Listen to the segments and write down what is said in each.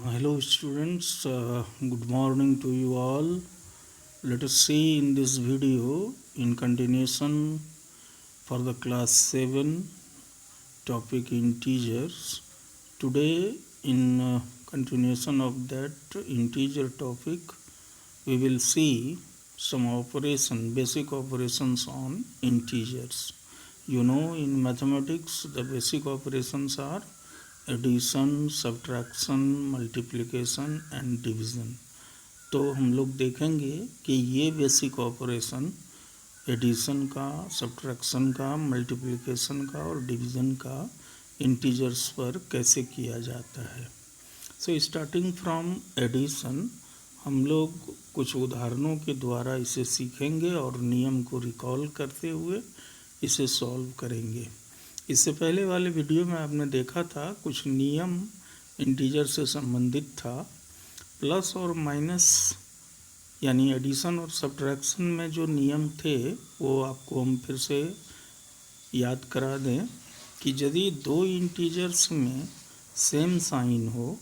Hello students, good morning to you all. Let us see in this video in continuation for the class 7 topic integers. Today in continuation of that integer topic we will see some basic operations on integers. You know, in mathematics the basic operations are addition, subtraction, multiplication and division. तो हम लोग देखेंगे कि ये basic operation addition का, subtraction का, multiplication का और डिवीज़न का इंटीजर्स पर कैसे किया जाता है। सो स्टार्टिंग फ्रॉम एडिशन हम लोग कुछ उदाहरणों के द्वारा इसे सीखेंगे और नियम को रिकॉल करते हुए इसे सॉल्व करेंगे। इससे पहले वाले वीडियो में आपने देखा था कुछ नियम इंटीजर से संबंधित था। प्लस और माइनस यानी एडिशन और सब्ट्रैक्शन में जो नियम थे वो आपको हम फिर से याद करा दें कि यदि दो इंटीजर्स में सेम साइन हो,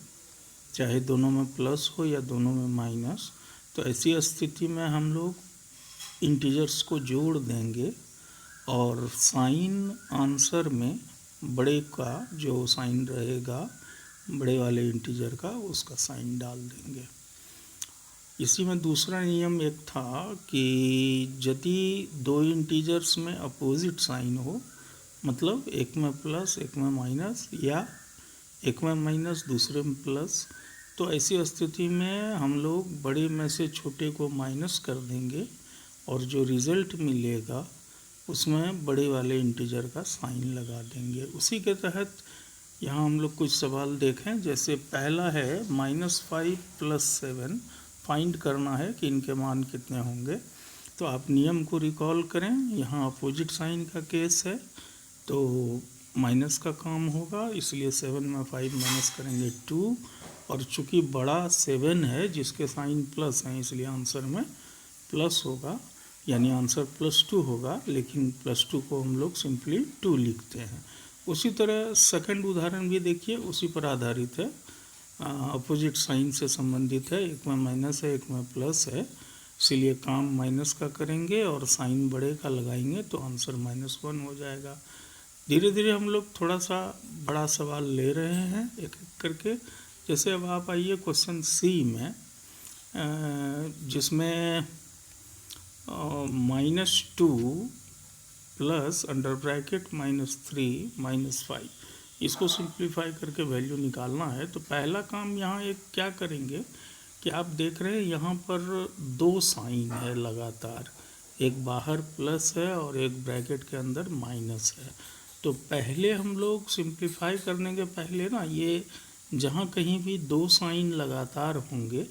चाहे दोनों में प्लस हो या दोनों में माइनस, तो ऐसी स्थिति में हम लोग इंटीजर्स को जोड़ देंगे और साइन आंसर में बड़े का जो साइन रहेगा बड़े वाले इंटीजर का उसका साइन डाल देंगे। इसी में दूसरा नियम एक था कि यदि दो इंटीजर्स में अपोजिट साइन हो, मतलब एक में प्लस एक में माइनस या एक में माइनस दूसरे में प्लस, तो ऐसी स्थिति में हम लोग बड़े में से छोटे को माइनस कर देंगे और जो रिज़ल्ट मिलेगा उसमें बड़े वाले इंटीजर का साइन लगा देंगे। उसी के तहत यहाँ हम लोग कुछ सवाल देखें। जैसे पहला है -5 + 7 फाइंड करना है कि इनके मान कितने होंगे। तो आप नियम को रिकॉल करें। यहाँ अपोजिट साइन का केस है तो माइनस का काम होगा, इसलिए 7 में 5 माइनस करेंगे 2, और चूँकि बड़ा 7 है जिसके साइन प्लस हैं इसलिए आंसर में प्लस होगा, यानी आंसर +2 होगा, लेकिन +2 को हम लोग सिंपली 2 लिखते हैं। उसी तरह सेकंड उदाहरण भी देखिए, उसी पर आधारित है, अपोजिट साइन से संबंधित है। एक में माइनस है एक में प्लस है, इसलिए काम माइनस का करेंगे और साइन बड़े का लगाएंगे तो आंसर -1 हो जाएगा। धीरे धीरे हम लोग थोड़ा सा बड़ा सवाल ले रहे हैं एक एक करके। जैसे अब आप आइए क्वेश्चन सी में, जिसमें -2 प्लस अंडर ब्रैकेट -3 -5, इसको सिंप्लीफाई करके वैल्यू निकालना है। तो पहला काम यहाँ एक क्या करेंगे कि आप देख रहे हैं यहाँ पर दो साइन है लगातार, एक बाहर प्लस है और एक ब्रैकेट के अंदर माइनस है। तो पहले हम लोग सिंप्लीफाई करने के पहले ना, ये जहाँ कहीं भी दो साइन लगातार होंगे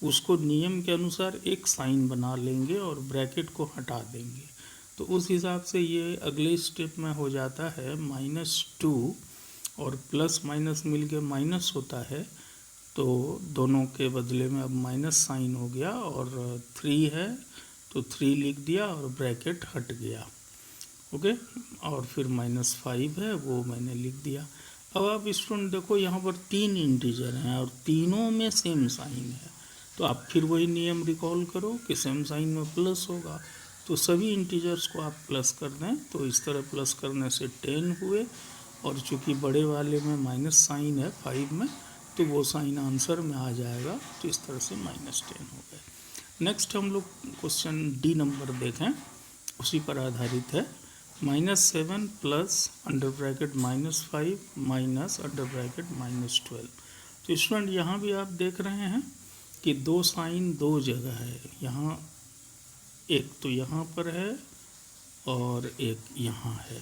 उसको नियम के अनुसार एक साइन बना लेंगे और ब्रैकेट को हटा देंगे। तो उस हिसाब से ये अगले स्टेप में हो जाता है -2 और प्लस माइनस मिल के माइनस होता है, तो दोनों के बदले में अब माइनस साइन हो गया, और 3 है तो 3 लिख दिया और ब्रैकेट हट गया। ओके, और फिर -5 है वो मैंने लिख दिया। अब आप स्टूडेंट देखो यहाँ पर 3 इंटीजर हैं और तीनों में सेम साइन है, तो आप फिर वही नियम रिकॉल करो कि सेम साइन में प्लस होगा, तो सभी इंटीजर्स को आप प्लस कर दें। तो इस तरह प्लस करने से 10 हुए, और चूँकि बड़े वाले में माइनस साइन है 5 में, तो वो साइन आंसर में आ जाएगा, तो इस तरह से -10 हो गए। नेक्स्ट हम लोग क्वेश्चन डी नंबर देखें, उसी पर आधारित है। -7 plus under bracket -5 minus under bracket -12। तो स्टूडेंट यहाँ भी आप देख रहे हैं कि दो साइन दो जगह है, यहाँ एक तो यहाँ पर है और एक यहाँ है।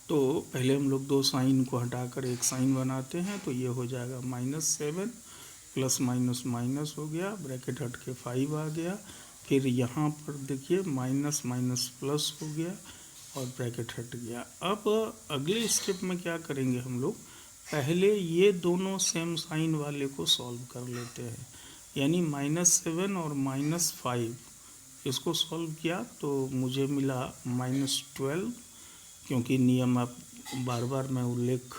तो पहले हम लोग दो साइन को हटाकर एक साइन बनाते हैं, तो ये हो जाएगा -7 प्लस माइनस माइनस हो गया, ब्रैकेट हट के 5 आ गया। फिर यहाँ पर देखिए माइनस माइनस प्लस हो गया और ब्रैकेट हट गया। अब अगले स्टेप में क्या करेंगे हम लोग, पहले ये दोनों सेम साइन वाले को सॉल्व कर लेते हैं, यानी -7 और -5 इसको सॉल्व किया तो मुझे मिला -12, क्योंकि नियम आप बार बार मैं उल्लेख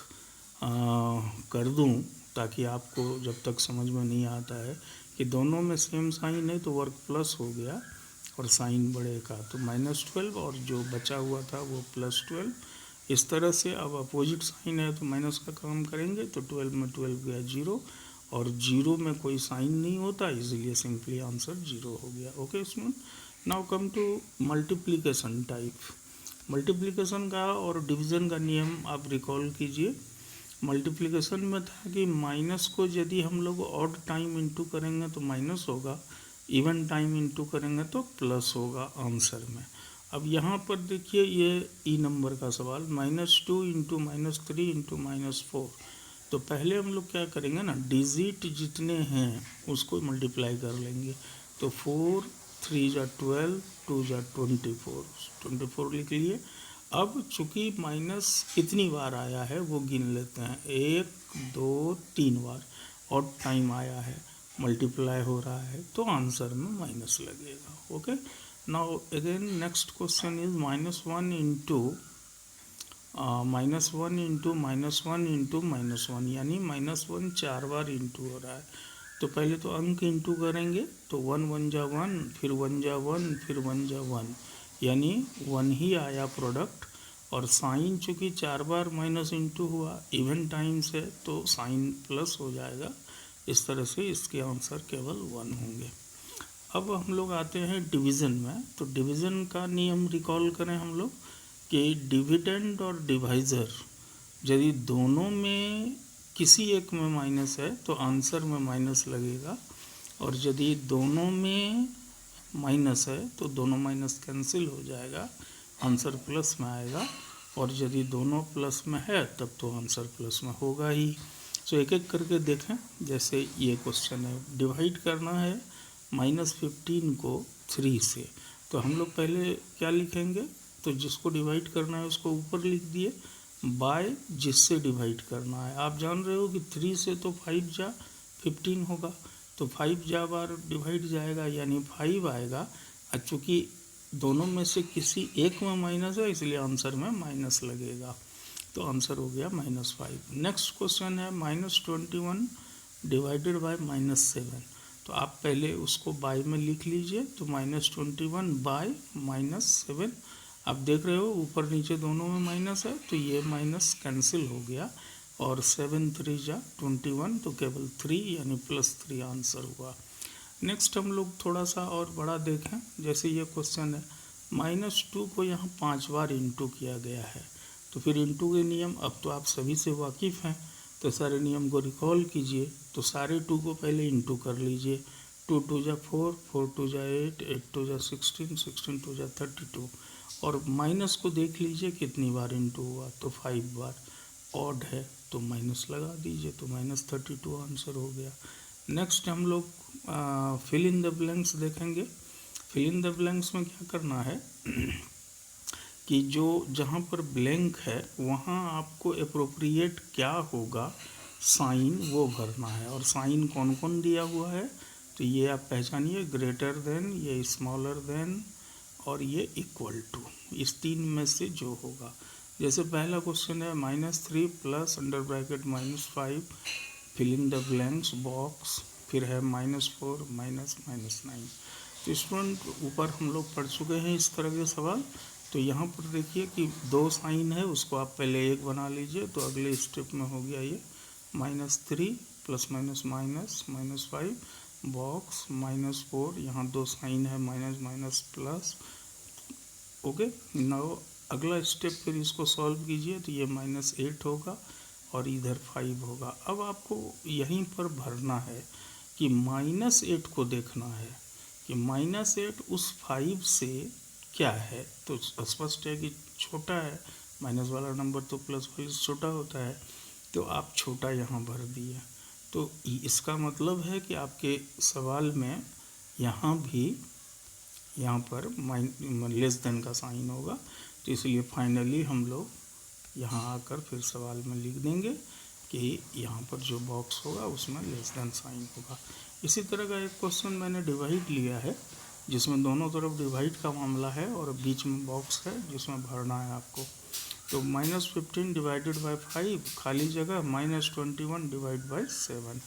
कर दूं ताकि आपको जब तक समझ में नहीं आता है कि दोनों में सेम साइन है तो वर्क प्लस हो गया और साइन बढ़ेगा, तो -12 और जो बचा हुआ था वो +12। इस तरह से अब अपोजिट साइन है तो माइनस का काम करेंगे, तो 12 में 12 गया 0 और 0 में कोई साइन नहीं होता, इसलिए सिंपली आंसर 0 हो गया। Okay student, now come to multiplication type. Multiplication का और डिवीज़न का नियम आप रिकॉल कीजिए। मल्टीप्लिकेशन में था कि माइनस को यदि हम लोग ऑड टाइम इंटू करेंगे तो माइनस होगा, इवन टाइम इंटू करेंगे तो प्लस होगा आंसर में। अब यहाँ पर देखिए ये ई नंबर का सवाल, -2 इंटू -3 इंटू -4। तो पहले हम लोग क्या करेंगे ना, डिजिट जितने हैं उसको मल्टीप्लाई कर लेंगे। तो 4 3 जा 12, 2 जा 24 लिख लिए। अब चूंकि माइनस कितनी बार आया है वो गिन लेते हैं, 1 2 3 बार और टाइम आया है, मल्टीप्लाई हो रहा है तो आंसर में माइनस लगेगा। Okay, now again next question is -1 into -1 into -1 into -1, यानी -1 4 बार इंटू हो रहा है। तो पहले तो अंक इंटू करेंगे, तो 1 1 जा 1, फिर 1 जा 1, फिर 1 जा 1, यानी 1 ही आया प्रोडक्ट। और साइन चूँकि 4 बार माइनस इंटू हुआ, इवन टाइम से, तो साइन प्लस हो जाएगा। इस तरह से इसके आंसर केवल 1 होंगे। अब हम लोग आते हैं डिवीज़न में। तो डिवीज़न का नियम रिकॉल करें हम लोग कि डिविडेंड और डिवाइज़र यदि दोनों में किसी एक में माइनस है तो आंसर में माइनस लगेगा, और यदि दोनों में माइनस है तो दोनों माइनस कैंसिल हो जाएगा, आंसर प्लस में आएगा। और यदि दोनों प्लस में है तब तो आंसर प्लस में होगा ही। सो एक एक करके देखें। जैसे ये क्वेश्चन है, डिवाइड करना है -15 को 3 से, तो हम लोग पहले क्या लिखेंगे, तो जिसको डिवाइड करना है उसको ऊपर लिख दिए, बाय जिससे डिवाइड करना है। आप जान रहे हो कि 3 से तो 5 जा 15 होगा, तो 5 जा बार डिवाइड जाएगा यानी 5 आएगा। चूँकि दोनों में से किसी एक में माइनस है इसलिए आंसर में माइनस लगेगा, तो आंसर हो गया -5। नेक्स्ट क्वेश्चन है -21 डिवाइडेड बाय -7। तो आप पहले उसको बाय में लिख लीजिए, तो -21 बाय -7। आप देख रहे हो ऊपर नीचे दोनों में माइनस है, तो ये माइनस कैंसिल हो गया, और 7 3 जा 21, तो केवल 3 यानी +3 आंसर हुआ। नेक्स्ट हम लोग थोड़ा सा और बड़ा देखें। जैसे ये क्वेश्चन है, -2 को यहाँ 5 बार इंटू किया गया है, तो फिर इंटू के नियम अब तो आप सभी से वाकिफ़ हैं, तो सारे नियम को रिकॉल कीजिए। तो सारे 2 को पहले इंटू कर लीजिए, 2 2 जा 4, 4 2 जा 8, 8 2 जा 16, 16 2 जा 32। और माइनस को देख लीजिए कितनी बार इंटू हुआ, तो 5 बार। ऑड है तो माइनस लगा दीजिए, तो -32 आंसर हो गया। नेक्स्ट हम लोग फिल इन द ब्लैंक्स देखेंगे। फिल इन द ब्लैंक्स में क्या करना है कि जो जहाँ पर ब्लैंक है वहाँ आपको अप्रोप्रिएट क्या होगा साइन वो भरना है। और साइन कौन कौन दिया हुआ है तो ये आप पहचानिए, ग्रेटर देन, ये स्मॉलर देन, और ये इक्वल टू। इस 3 में से जो होगा, जैसे पहला क्वेश्चन है -3 plus under bracket -5 fill in the blanks box, फिर है -4 -9। तो स्टूडेंट ऊपर हम लोग पढ़ चुके हैं इस तरह के सवाल। तो यहाँ पर देखिए कि 2 साइन है, उसको आप पहले 1 बना लीजिए, तो अगले स्टेप में हो गया ये -3 प्लस -5 बॉक्स -4, यहाँ 2 साइन है, माइनस प्लस। ओके, नाउ अगला स्टेप फिर इसको सॉल्व कीजिए, तो ये -8 होगा और इधर 5 होगा। अब आपको यहीं पर भरना है कि -8 को देखना है कि -8 उस 5 से क्या है। तो स्पष्ट है कि छोटा है, माइनस वाला नंबर तो प्लस वाले से छोटा होता है, तो आप छोटा यहाँ भर दिए। तो इसका मतलब है कि आपके सवाल में यहाँ भी यहाँ पर लेस देन का साइन होगा, तो इसलिए फाइनली हम लोग यहाँ आकर फिर सवाल में लिख देंगे कि यहाँ पर जो बॉक्स होगा उसमें लेस देन साइन होगा। इसी तरह का एक क्वेश्चन मैंने डिवाइड लिया है जिसमें दोनों तरफ डिवाइड का मामला है और बीच में बॉक्स है जिसमें भरना है आपको। तो -15 डिवाइडेड बाय 5 खाली जगह -21 डिवाइड बाय 7।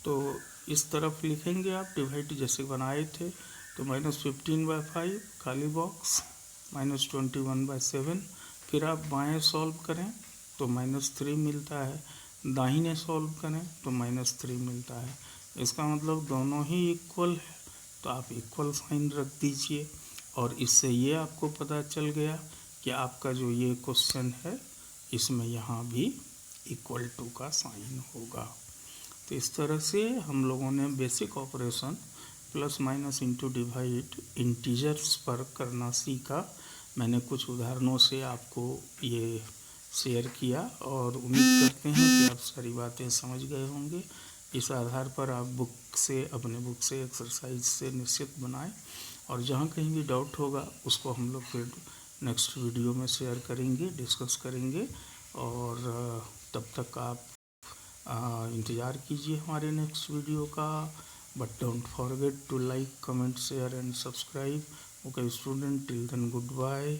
तो इस तरफ लिखेंगे आप डिवाइड जैसे बनाए थे। तो -15 बाय 5 खाली बॉक्स, -21 बाय 7। फिर आप बाएं सॉल्व करें तो -3 मिलता है, दाहिने सॉल्व करें तो -3 मिलता है। इसका मतलब दोनों ही इक्वल है, तो आप इक्वल साइन रख दीजिए। और इससे ये आपको पता चल गया कि आपका जो ये क्वेश्चन है इसमें यहाँ भी इक्वल टू का साइन होगा। तो इस तरह से हम लोगों ने basic operation plus minus into divide integers पर करना सीखा। मैंने कुछ उदाहरणों से आपको ये शेयर किया और उम्मीद करते हैं कि आप सारी बातें समझ गए होंगे। इस आधार पर आप अपने बुक से एक्सरसाइज से निश्चित बनाएं, और जहाँ कहीं भी डाउट होगा उसको हम लोग फिर नेक्स्ट वीडियो में शेयर करेंगे, डिस्कस करेंगे। और तब तक आप इंतज़ार कीजिए हमारे नेक्स्ट वीडियो का। But don't forget to like, comment, share and subscribe. Okay student, till then good bye.